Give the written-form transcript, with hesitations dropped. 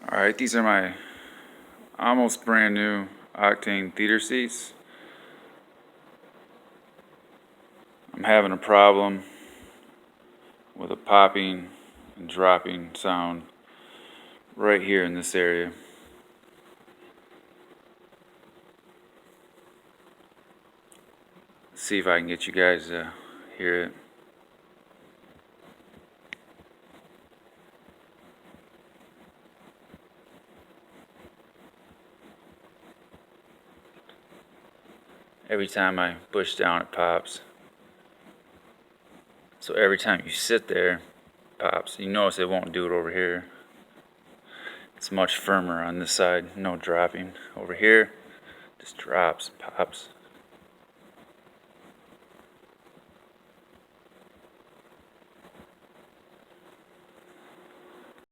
Alright, these are my almost brand new Octane Theater Seats. I'm having a problem with a popping and dropping sound right here in this area. Let's see if I can get you guys to hear it. Every time I push down, it pops. So every time you sit there, it pops. You notice it won't do it over here. It's much firmer on this side, no dropping. Over here, just drops, pops.